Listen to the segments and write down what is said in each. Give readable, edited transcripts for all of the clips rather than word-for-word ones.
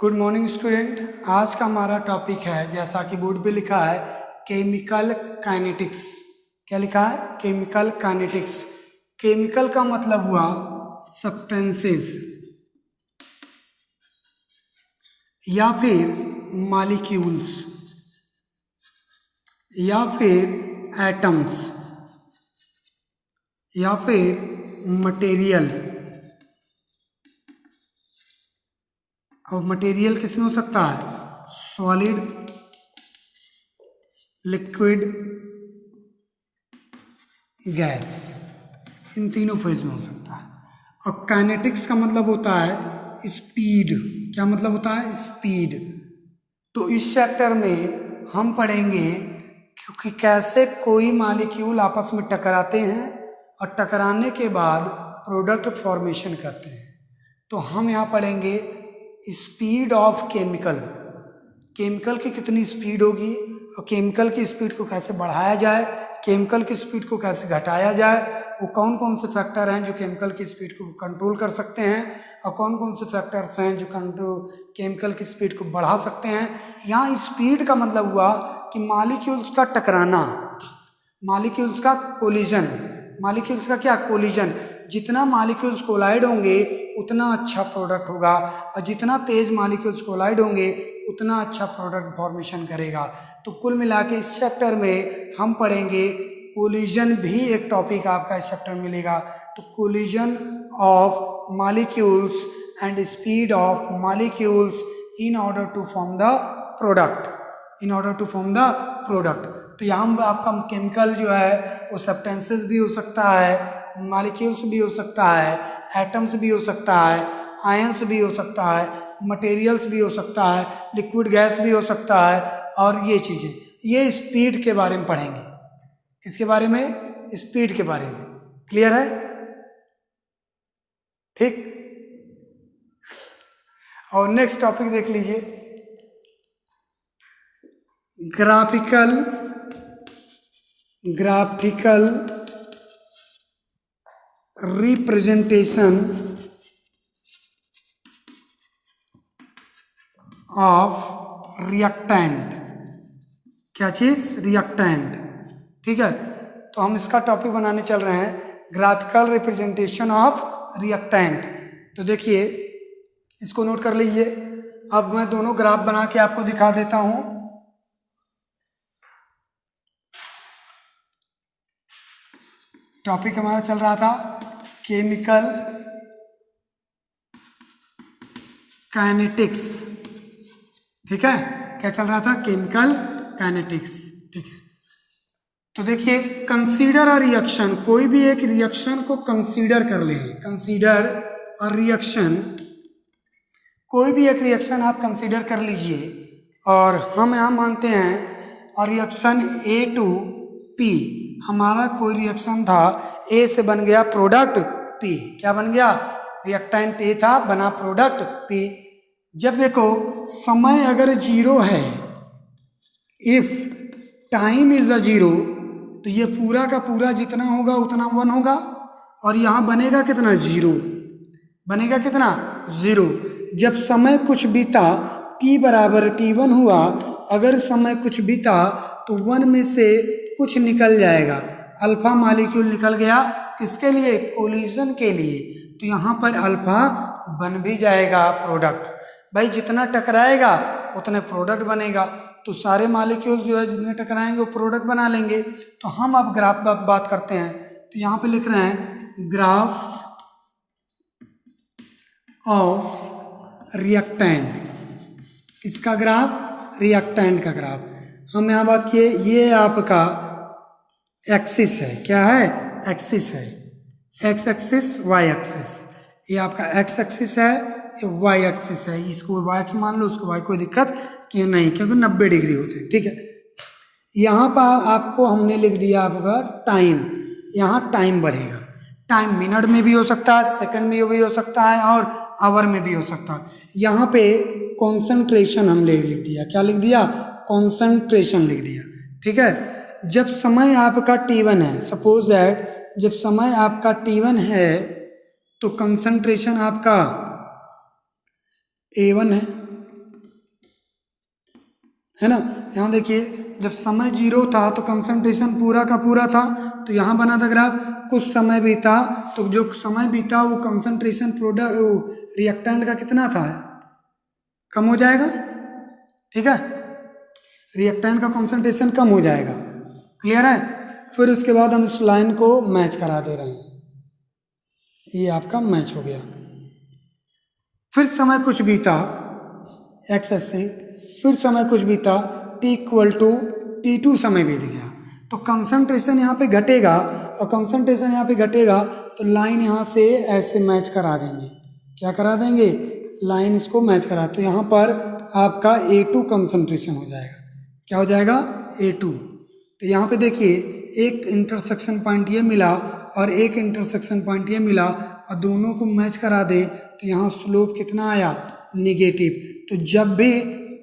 Good morning student. आज का हमारा टॉपिक है, जैसा कि बोर्ड पे लिखा है, केमिकल काइनेटिक्स। क्या लिखा है? Chemical kinetics. केमिकल का मतलब हुआ सब्सटेंसेस या फिर मॉलिक्यूल्स या फिर एटम्स या फिर मटेरियल। और मटेरियल किस में हो सकता है? सॉलिड, लिक्विड, गैस, इन तीनों फेज में हो सकता है। और काइनेटिक्स का मतलब होता है स्पीड। क्या मतलब होता है? स्पीड। तो इस चैप्टर में हम पढ़ेंगे क्योंकि कैसे कोई मॉलिक्यूल आपस में टकराते हैं और टकराने के बाद प्रोडक्ट फॉर्मेशन करते हैं। तो हम यहाँ पढ़ेंगे स्पीड ऑफ केमिकल। केमिकल की कितनी स्पीड होगी और केमिकल की स्पीड को कैसे बढ़ाया जाए, केमिकल की स्पीड को कैसे घटाया जाए, वो कौन कौन से फैक्टर हैं जो केमिकल की स्पीड को कंट्रोल कर सकते हैं और कौन कौन से फैक्टर्स हैं जो केमिकल की स्पीड को बढ़ा सकते हैं। यहाँ स्पीड का मतलब हुआ कि मॉलिक्यूल्स का टकराना, मॉलिक्यूल्स का कोलिजन। मॉलिक्यूल्स का क्या? कोलिजन। जितना मॉलिक्यूल्स कोलाइड होंगे उतना अच्छा प्रोडक्ट होगा और जितना तेज मॉलिक्यूल्स कोलाइड होंगे उतना अच्छा प्रोडक्ट फॉर्मेशन करेगा। तो कुल मिला के इस चैप्टर में हम पढ़ेंगे, कोलिजन भी एक टॉपिक आपका इस चैप्टर में मिलेगा। तो collision of molecules and speed of molecules in order to form the product, in order to form the product. तो यहाँ आपका केमिकल जो है वो सब्सटेंसेस भी हो सकता है, मॉलिक्यूल्स भी हो सकता है, एटम्स भी हो सकता है, आयंस भी हो सकता है, मटेरियल्स भी हो सकता है, लिक्विड गैस भी हो सकता है। और ये चीज़ें, ये स्पीड के बारे में पढ़ेंगे। किसके बारे में? स्पीड के बारे में। क्लियर है? ठीक। और नेक्स्ट टॉपिक देख लीजिए, ग्राफिकल रिप्रेजेंटेशन ऑफ रिएक्टेंट। क्या चीज? रिएक्टेंट। ठीक है, तो हम इसका टॉपिक बनाने चल रहे हैं, ग्राफिकल रिप्रेजेंटेशन ऑफ रिएक्टेंट। तो देखिए, इसको नोट कर लीजिए। अब मैं दोनों ग्राफ बना के आपको दिखा देता हूं। टॉपिक हमारा चल रहा था केमिकल काइनेटिक्स। ठीक है, क्या चल रहा था? Chemical kinetics. ठीक है, तो देखिए, कंसीडर अ रिएक्शन। कोई भी एक रिएक्शन को कंसीडर कर लें। कंसीडर अ रिएक्शन, कोई भी एक रिएक्शन आप कंसीडर कर लीजिए। और हम यहाँ मानते हैं और रिएक्शन ए टू पी, हमारा कोई रिएक्शन था, ए से बन गया प्रोडक्ट पी। क्या बन गया? रिएक्टेंट ए था, बना प्रोडक्ट पी। जब देखो समय अगर जीरो है, if time is the zero, तो ये पूरा का पूरा जितना होगा उतना 1 होगा और यहाँ बनेगा कितना? 0। बनेगा कितना? 0। जब समय कुछ बीता, t बराबर t1 हुआ, अगर समय कुछ बीता तो 1 में से कुछ निकल जाएगा, अल्फा मॉलिक्यूल निकल गया। किसके लिए? कोलिजन के लिए। तो यहाँ पर अल्फा बन भी जाएगा प्रोडक्ट। भाई जितना टकराएगा उतने प्रोडक्ट बनेगा। तो सारे मॉलिक्यूल जो है जितने टकराएंगे वो प्रोडक्ट बना लेंगे। तो हम अब ग्राफ बात करते हैं। तो यहाँ पे लिख रहे हैं ग्राफ ऑफ रिएक्टेंट। किसका ग्राफ? रिएक्टेंट का ग्राफ। हम यहाँ बात किए, ये आपका एक्सिस है। क्या है? एक्सिस है। X axis, y axis. ये आपका एक्स एक्सिस है, ये वाई एक्सिस है। इसको वाई एक्स मान लो, उसको वाई, कोई दिक्कत कि नहीं, क्योंकि 90 डिग्री होते हैं। ठीक है, यहाँ पर आपको हमने लिख दिया आपका टाइम। यहाँ टाइम बढ़ेगा। टाइम मिनट में भी हो सकता है, सेकंड में भी हो सकता है और आवर में भी हो सकता है। यहाँ पे कॉन्सेंट्रेशन हमने लिख दिया। क्या लिख दिया? कॉन्सेंट्रेशन लिख दिया। ठीक है, जब समय आपका t1 है, सपोज दैट जब समय आपका t1 है तो कंसंट्रेशन आपका a1 है। है ना। यहाँ देखिए जब समय 0 था तो कंसंट्रेशन पूरा का पूरा था, तो यहाँ बना था ग्राफ। कुछ समय बीता तो जो समय बीता वो कंसंट्रेशन प्रोडक्ट रिएक्टेंट का कितना था, कम हो जाएगा। ठीक है, रिएक्टेंट का कंसंट्रेशन कम हो जाएगा। क्लियर है। फिर उसके बाद हम इस लाइन को मैच करा दे रहे हैं, ये आपका मैच हो गया। फिर समय कुछ बीता एक्स से, फिर समय कुछ बीता t इक्वल टू T2 समय बीत गया, तो कंसंट्रेशन यहाँ पे घटेगा, और कंसंट्रेशन यहाँ पे घटेगा तो लाइन यहाँ से ऐसे मैच करा देंगे। क्या करा देंगे, लाइन इसको मैच करा, तो यहाँ पर आपका A2 कंसंट्रेशन हो जाएगा। क्या हो जाएगा, A2। तो यहाँ पे देखिए एक इंटरसेक्शन पॉइंट ये मिला और एक इंटरसेक्शन पॉइंट ये मिला, और दोनों को मैच करा दे तो यहाँ स्लोप कितना आया, निगेटिव। तो जब भी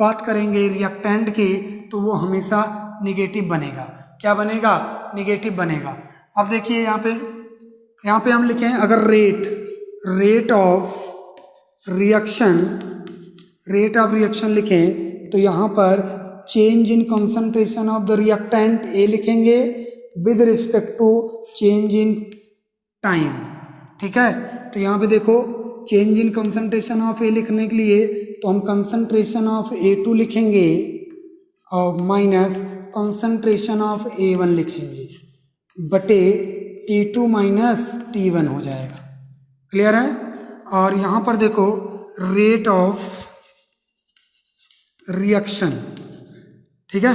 बात करेंगे रिएक्टेंट की तो वो हमेशा निगेटिव बनेगा। क्या बनेगा, निगेटिव बनेगा। अब देखिए यहाँ पे हम लिखें अगर रेट ऑफ रिएक्शन लिखें तो यहाँ पर change in concentration of the reactant A लिखेंगे with respect to change in time. ठीक है, तो यहाँ पे देखो change in concentration of A लिखने के लिए तो हम कंसंट्रेशन ऑफ A2 लिखेंगे और माइनस कंसंट्रेशन ऑफ A1 लिखेंगे बटे T2 माइनस T1 हो जाएगा। क्लियर है। और यहाँ पर देखो रेट ऑफ रिएक्शन, ठीक है,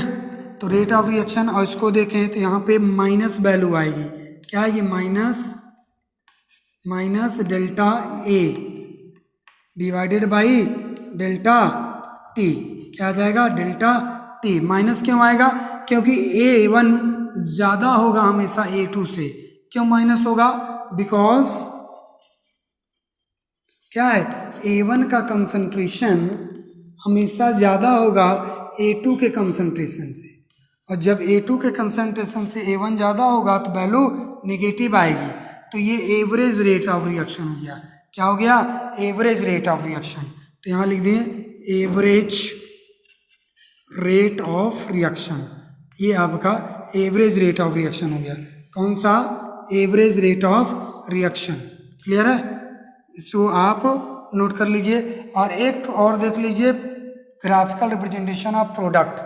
तो रेट ऑफ रिएक्शन, और इसको देखें तो यहाँ पे माइनस वैल्यू आएगी। क्या है ये, minus delta A divided by delta T. क्या आ जाएगा, डेल्टा टी। माइनस क्यों आएगा, क्योंकि A1 ज़्यादा होगा हमेशा A2 से। क्यों माइनस होगा, बिकॉज क्या है, A1 का कंसंट्रेशन हमेशा ज़्यादा होगा A2 के कंसंट्रेशन से, और जब A2 के कंसंट्रेशन से A1 ज़्यादा होगा तो वैल्यू नेगेटिव आएगी। तो ये एवरेज रेट ऑफ रिएक्शन हो गया। क्या हो गया, एवरेज रेट ऑफ रिएक्शन। तो यहाँ लिख दिए एवरेज रेट ऑफ रिएक्शन, ये आपका एवरेज रेट ऑफ रिएक्शन हो गया। कौन सा, average rate of reaction. Clear है, इसको आप नोट कर लीजिए। और एक और देख लीजिए, ग्राफिकल रिप्रेजेंटेशन ऑफ प्रोडक्ट।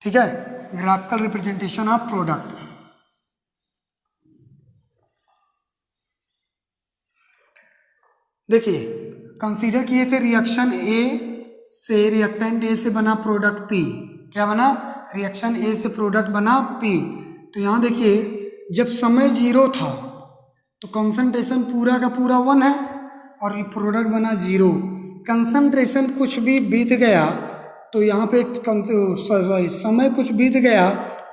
ठीक है, ग्राफिकल रिप्रेजेंटेशन ऑफ प्रोडक्ट। देखिए कंसीडर किए थे रिएक्शन ए से, रिएक्टेंट ए से बना प्रोडक्ट पी। क्या बना, रिएक्शन ए से प्रोडक्ट बना पी। तो यहाँ देखिए जब समय 0 था तो कंसंट्रेशन पूरा का पूरा 1 है और ये प्रोडक्ट बना 0। कंसंट्रेशन कुछ भी बीत गया तो यहाँ पे समय कुछ बीत गया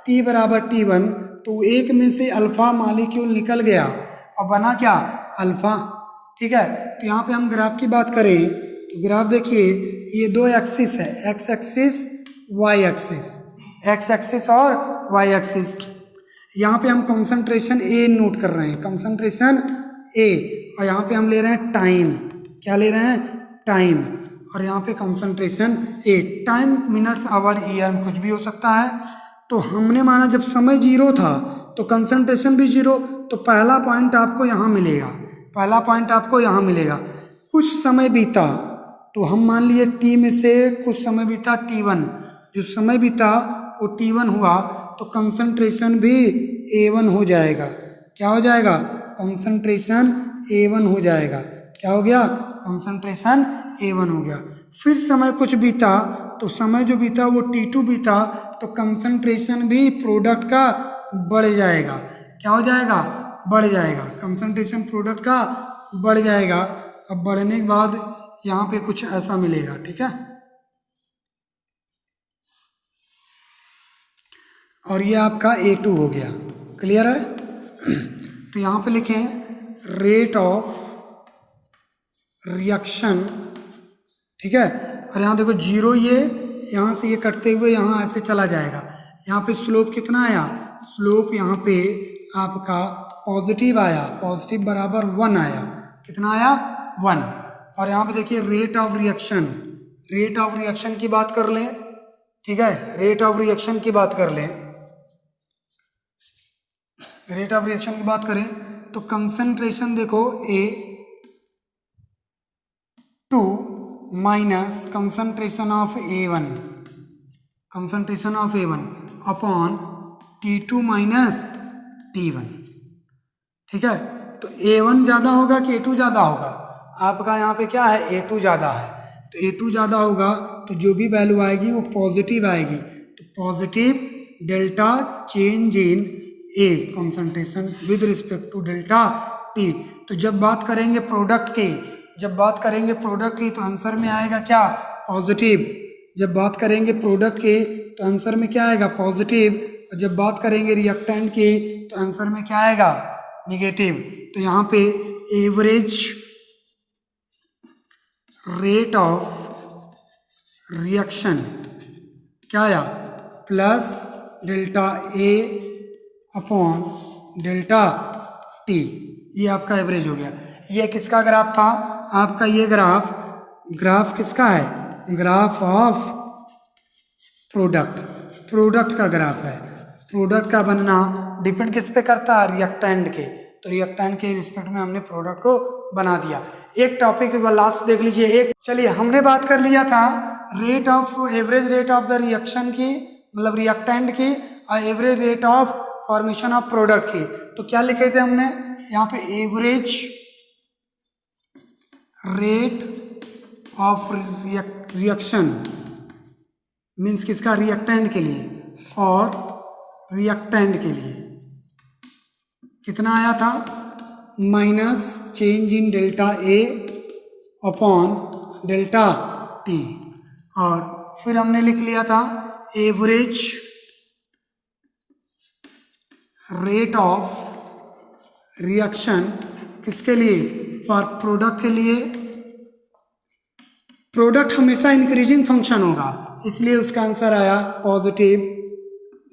T बराबर T1, तो एक में से अल्फा मालिक्यूल निकल गया और बना क्या, अल्फा। ठीक है, तो यहाँ पे हम ग्राफ की बात करें तो ग्राफ देखिए ये दो एक्सिस है, x axis y axis, x axis और वाई एक्सिस। यहाँ पे हम कंसंट्रेशन ए नोट कर रहे हैं, कंसंट्रेशन ए, और यहाँ पे हम ले रहे हैं टाइम। क्या ले रहे हैं, टाइम। और यहाँ पे concentration A, time minutes hour year कुछ भी हो सकता है। तो हमने माना जब समय 0 था तो कंसंट्रेशन भी 0, तो पहला पॉइंट आपको यहाँ मिलेगा, पहला पॉइंट आपको यहाँ मिलेगा। कुछ समय बीता तो हम मान लिए टी में से कुछ समय बीता T1, जो समय बीता वो T1 हुआ तो कंसंट्रेशन भी A1 हो जाएगा। क्या हो जाएगा, कंसंट्रेशन A1 हो जाएगा। क्या हो गया, कंसंट्रेशन A1 हो गया। फिर समय कुछ बीता तो समय जो बीता वो T2 बीता, तो कंसंट्रेशन भी प्रोडक्ट का बढ़ जाएगा। क्या हो जाएगा, बढ़ जाएगा, कंसंट्रेशन प्रोडक्ट का बढ़ जाएगा। अब बढ़ने के बाद यहाँ पे कुछ ऐसा मिलेगा। ठीक है, और ये आपका A2 हो गया। क्लियर है। तो यहाँ पे लिखें रेट ऑफ रिएक्शन। ठीक है, और यहाँ देखो 0, ये यहाँ से ये कटते हुए यहाँ ऐसे चला जाएगा। यहाँ पे स्लोप कितना आया, स्लोप यहाँ पे आपका पॉजिटिव आया, पॉजिटिव बराबर 1 आया। कितना आया, 1। और यहाँ पे देखिए rate of reaction, rate of reaction की बात कर लें, ठीक है, रेट ऑफ रिएक्शन की बात कर लें, रेट ऑफ रिएक्शन की बात करें तो कंसंट्रेशन देखो A2 minus concentration of A1, concentration of A1 upon T2 minus T1, ठीक है। तो A1 ज़्यादा होगा कि A2 ज़्यादा होगा? आपका यहाँ पे क्या है, A2 ज़्यादा है, तो A2 ज़्यादा होगा तो जो भी वैल्यू आएगी वो पॉजिटिव आएगी, तो positive delta change in A concentration with respect to delta T। तो जब बात करेंगे प्रोडक्ट की, जब बात करेंगे प्रोडक्ट की तो आंसर में आएगा क्या, पॉजिटिव। जब बात करेंगे प्रोडक्ट की तो आंसर में क्या आएगा, पॉजिटिव। और जब बात करेंगे रिएक्टेंट की तो आंसर में क्या आएगा, निगेटिव। तो यहाँ पे एवरेज रेट ऑफ रिएक्शन क्या आया, plus delta A upon delta T, ये आपका एवरेज हो गया। ये किसका ग्राफ था आपका, ये ग्राफ किसका है, ग्राफ ऑफ प्रोडक्ट का ग्राफ है। प्रोडक्ट का बनना डिपेंड किस पे करता है, रिएक्टेंट के, तो रिएक्टेंट के रिस्पेक्ट में हमने प्रोडक्ट को बना दिया। एक टॉपिक लास्ट देख लीजिए, एक चलिए हमने बात कर लिया था rate of average rate of the reaction की, मतलब रिएक्टेंट की, और average rate of formation of product की। तो क्या लिखे थे हमने यहाँ पे, average rate of reaction means किसका, रिएक्टेंट के लिए, फॉर रिएक्टेंट के लिए कितना आया था, minus change in delta A upon delta T। और फिर हमने लिख लिया था एवरेज रेट ऑफ रिएक्शन किसके लिए, फॉर प्रोडक्ट के लिए। प्रोडक्ट हमेशा इंक्रीजिंग फंक्शन होगा, इसलिए उसका आंसर आया positive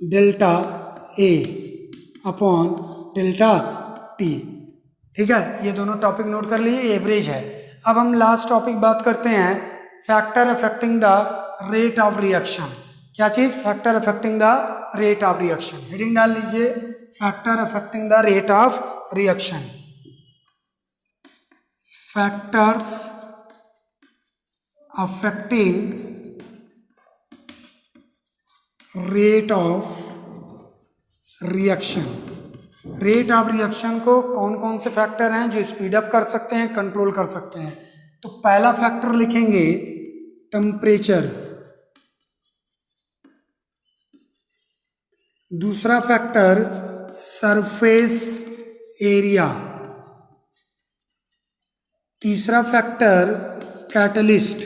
delta A upon delta T, ठीक है। ये दोनों टॉपिक नोट कर लीजिए, एवरेज है। अब हम लास्ट टॉपिक बात करते हैं, factor affecting the rate of reaction. क्या चीज, factor affecting the rate of reaction. Heading डाल लीजिए, factor affecting the rate of reaction. Factors affecting rate of reaction. Rate of reaction को कौन कौन से फैक्टर हैं जो स्पीड अप कर सकते हैं, कंट्रोल कर सकते हैं। तो पहला फैक्टर लिखेंगे टेम्परेचर, दूसरा फैक्टर सरफेस एरिया, तीसरा फैक्टर कैटलिस्ट,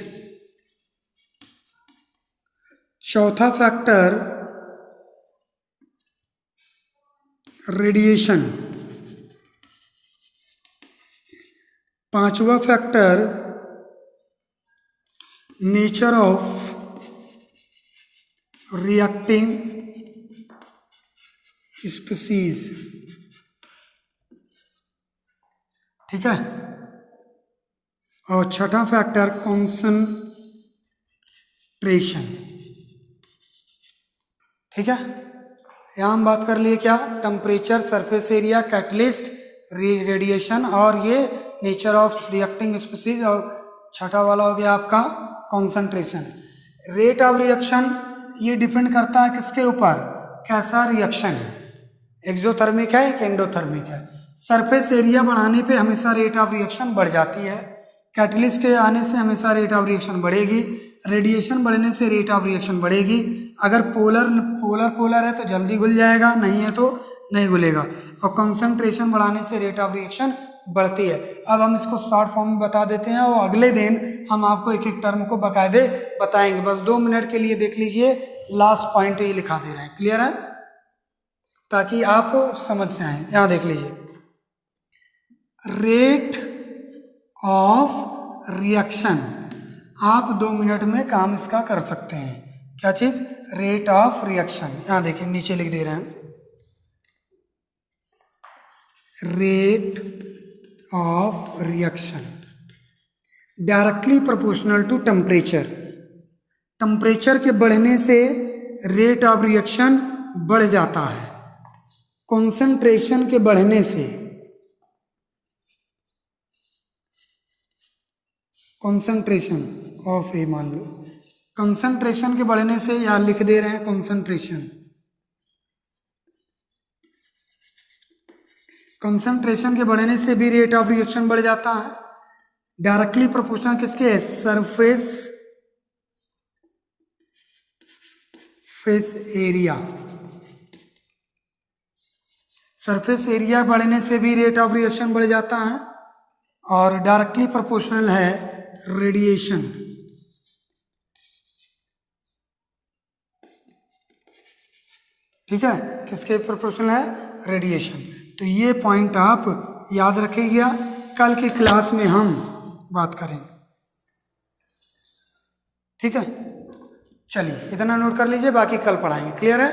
चौथा फैक्टर रेडिएशन, पांचवा factor nature of reacting species, ठीक है। और छठा फैक्टर कॉन्सन्ट्रेशन, ठीक है। यहाँ हम बात कर लिए क्या, temperature, surface area, catalyst, radiation और ये नेचर ऑफ रिएक्टिंग स्पीसीज, और छठा वाला हो गया आपका कॉन्सेंट्रेशन। रेट ऑफ रिएक्शन ये डिपेंड करता है किसके ऊपर, कैसा रिएक्शन है, एक्सोथर्मिक है कि एंडोथर्मिक है। सरफेस एरिया बढ़ाने पे हमेशा रेट ऑफ रिएक्शन बढ़ जाती है, कैटलिस्ट के आने से हमेशा रेट ऑफ रिएक्शन बढ़ेगी, रेडिएशन बढ़ने से रेट ऑफ रिएक्शन बढ़ेगी। अगर पोलर है तो जल्दी घुल जाएगा, नहीं है तो नहीं घुलेगा। और कंसंट्रेशन बढ़ाने से रेट ऑफ रिएक्शन बढ़ती है। अब हम इसको शॉर्ट फॉर्म में बता देते हैं और अगले दिन हम आपको एक एक टर्म को बाकायदे बताएंगे। बस 2 मिनट के लिए देख लीजिए, लास्ट पॉइंट ये लिखा दे रहे हैं, क्लियर है, ताकि आप समझ जाएं। यहाँ देख लीजिए, रेट ऑफ रिएक्शन, आप 2 मिनट में काम इसका कर सकते हैं। क्या चीज, रेट ऑफ रिएक्शन। यहाँ देखिए नीचे लिख दे रहे हैं, rate of reaction directly proportional to temperature. Temperature के बढ़ने से रेट ऑफ रिएक्शन बढ़ जाता है। कॉन्सेंट्रेशन के बढ़ने से, कॉन्सेंट्रेशन ऑफ ए मान लो, कंसंट्रेशन के बढ़ने से, या लिख दे रहे हैं कंसंट्रेशन, कंसंट्रेशन के बढ़ने से भी रेट ऑफ रिएक्शन बढ़ जाता है। डायरेक्टली प्रोपोर्शनल किसके है? Surface area. सरफेस एरिया बढ़ने से भी रेट ऑफ रिएक्शन बढ़ जाता है। और डायरेक्टली प्रोपोर्शनल है रेडिएशन। ठीक है, किसके प्रोपोर्शनल है? रेडिएशन। तो ये पॉइंट आप याद रखिएगा, कल की क्लास में हम बात करेंगे। ठीक है, चलिए इतना नोट कर लीजिए, बाकी कल पढ़ाएंगे। क्लियर है?